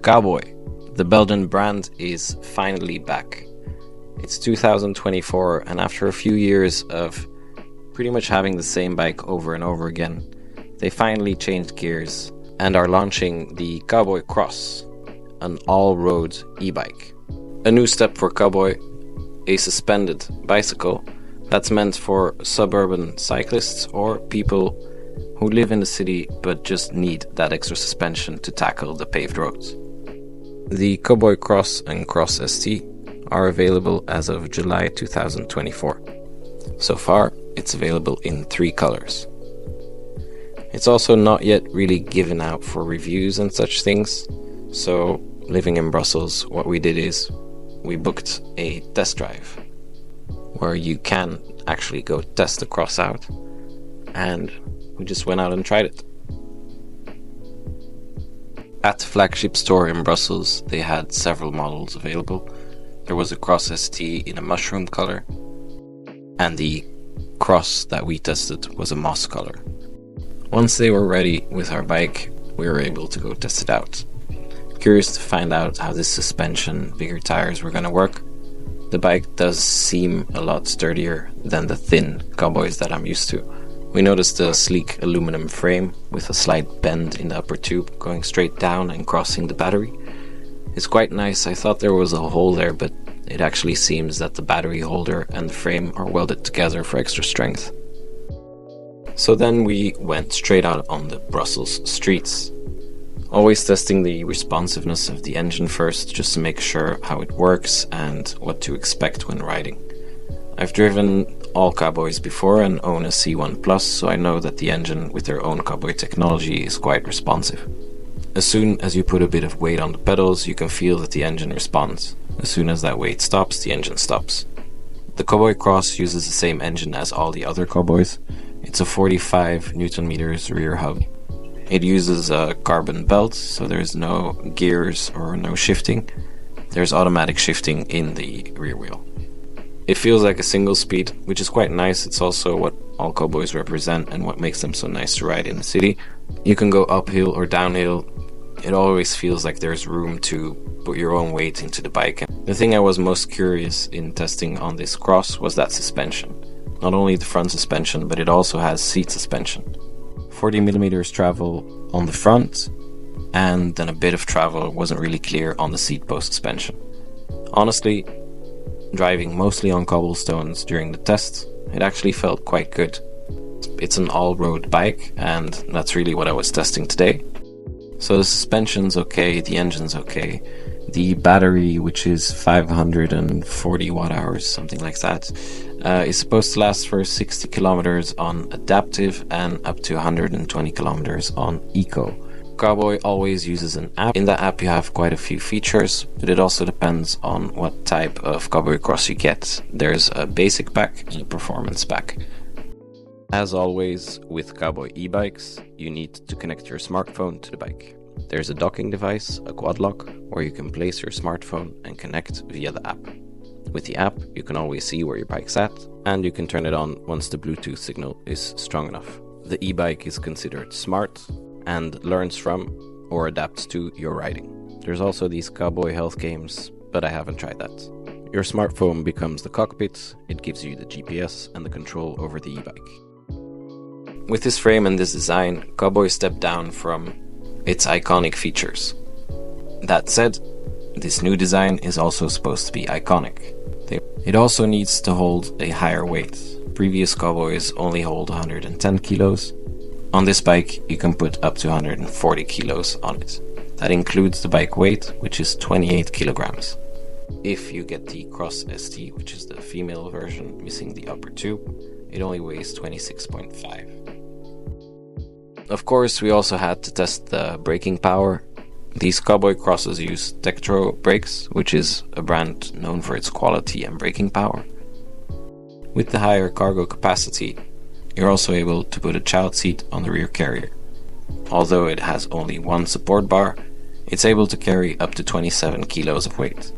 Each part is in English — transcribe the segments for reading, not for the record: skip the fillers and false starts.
Cowboy, the Belgian brand, is finally back. It's 2024, and after a few years of pretty much having the same bike over and over again, they finally changed gears and are launching the Cowboy Cross, an all-road e-bike. A new step for Cowboy, a suspended bicycle that's meant for suburban cyclists or people who live in the city but just need that extra suspension to tackle the paved roads. The Cowboy Cross and Cross ST are available as of July 2024. So far, it's available in 3 colors. It's also not yet really given out for reviews and such things, so living in Brussels, what we did is we booked a test drive where you can actually go test the Cross out, and we just went out and tried it. At the flagship store in Brussels, they had several models available. There was a Cross ST in a mushroom color, and the Cross that we tested was a moss color. Once they were ready with our bike, we were able to go test it out. Curious to find out how this suspension, bigger tires were going to work. The bike does seem a lot sturdier than the thin Cowboys that I'm used to. We noticed a sleek aluminum frame with a slight bend in the upper tube going straight down and crossing the battery. It's quite nice. I thought there was a hole there, but it actually seems that the battery holder and the frame are welded together for extra strength. So then we went straight out on the Brussels streets. Always testing the responsiveness of the engine first, just to make sure how it works and what to expect when riding. I've driven all Cowboys before and own a C1 Plus, so I know that the engine with their own Cowboy technology is quite responsive. As soon as you put a bit of weight on the pedals, you can feel that the engine responds. As soon as that weight stops, the engine stops. The Cowboy Cross uses the same engine as all the other Cowboys. It's a 45 Newton meters rear hub. It uses a carbon belt, so there's no gears or no shifting. There's automatic shifting in the rear wheel. It feels like a single speed, which is quite nice. It's also what all Cowboys represent and what makes them so nice to ride in the city. You can go uphill or downhill. It always feels like there's room to put your own weight into the bike. The thing I was most curious in testing on this Cross was that suspension. Not only the front suspension, but it also has seat suspension. 40 millimeters travel on the front, and then a bit of travel wasn't really clear on the seat post suspension. Honestly, driving mostly on cobblestones during the test, it actually felt quite good. It's an all-road bike, and that's really what I was testing today. So the suspension's okay, the engine's okay. The battery, which is 540 watt hours, something like that, is supposed to last for 60 kilometers on adaptive and up to 120 kilometers on eco. Cowboy always uses an app. In that app you have quite a few features, but it also depends on what type of Cowboy Cross you get. There's a basic pack and a performance pack. As always with Cowboy e-bikes, you need to connect your smartphone to the bike. There's a docking device, a quad lock, where you can place your smartphone and connect via the app. With the app, you can always see where your bike's at, and you can turn it on once the Bluetooth signal is strong enough. The e-bike is considered smart and learns from or adapts to your riding. There's also these Cowboy health games, but I haven't tried that. Your smartphone becomes the cockpit, it gives you the GPS and the control over the e-bike. With this frame and this design, Cowboy stepped down from its iconic features. That said, this new design is also supposed to be iconic. It also needs to hold a higher weight. Previous Cowboys only hold 110 kilos. On this bike, you can put up to 140 kilos on it. That includes the bike weight, which is 28 kilograms. If you get the Cross ST, which is the female version missing the upper tube, it only weighs 26.5. Of course, we also had to test the braking power. These Cowboy Crosses use Tektro brakes, which is a brand known for its quality and braking power. With the higher cargo capacity, you're also able to put a child seat on the rear carrier. Although it has only one support bar, it's able to carry up to 27 kilos of weight.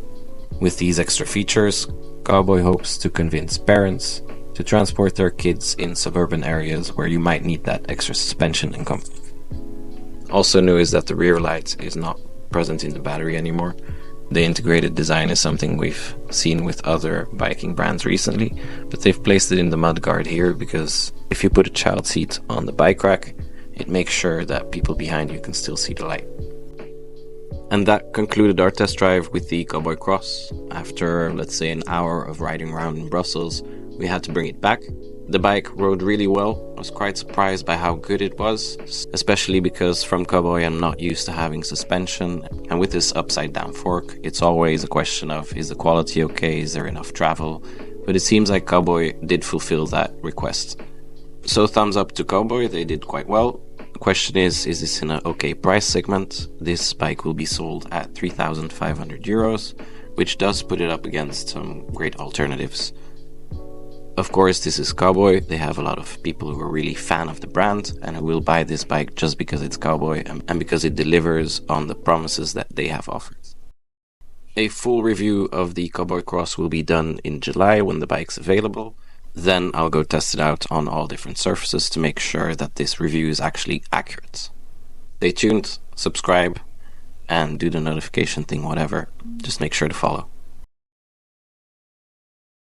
With these extra features, Cowboy hopes to convince parents to transport their kids in suburban areas where you might need that extra suspension and comfort. Also new is that the rear light is not present in the battery anymore. The integrated design is something we've seen with other biking brands recently, but they've placed it in the mudguard here because if you put a child seat on the bike rack, it makes sure that people behind you can still see the light. And that concluded our test drive with the Cowboy Cross. After, let's say, an hour of riding around in Brussels, we had to bring it back. The bike rode really well. I was quite surprised by how good it was, especially because from Cowboy I'm not used to having suspension, and with this upside down fork, it's always a question of, is the quality okay, is there enough travel? But it seems like Cowboy did fulfill that request. So thumbs up to Cowboy, they did quite well. The question is this in an okay price segment? This bike will be sold at 3,500 euros, which does put it up against some great alternatives. Of course, this is Cowboy. They have a lot of people who are really fan of the brand and who will buy this bike just because it's Cowboy and because it delivers on the promises that they have offered. A full review of the Cowboy Cross will be done in July when the bike's available. Then I'll go test it out on all different surfaces to make sure that this review is actually accurate. Stay tuned, subscribe, and do the notification thing, whatever. Just make sure to follow.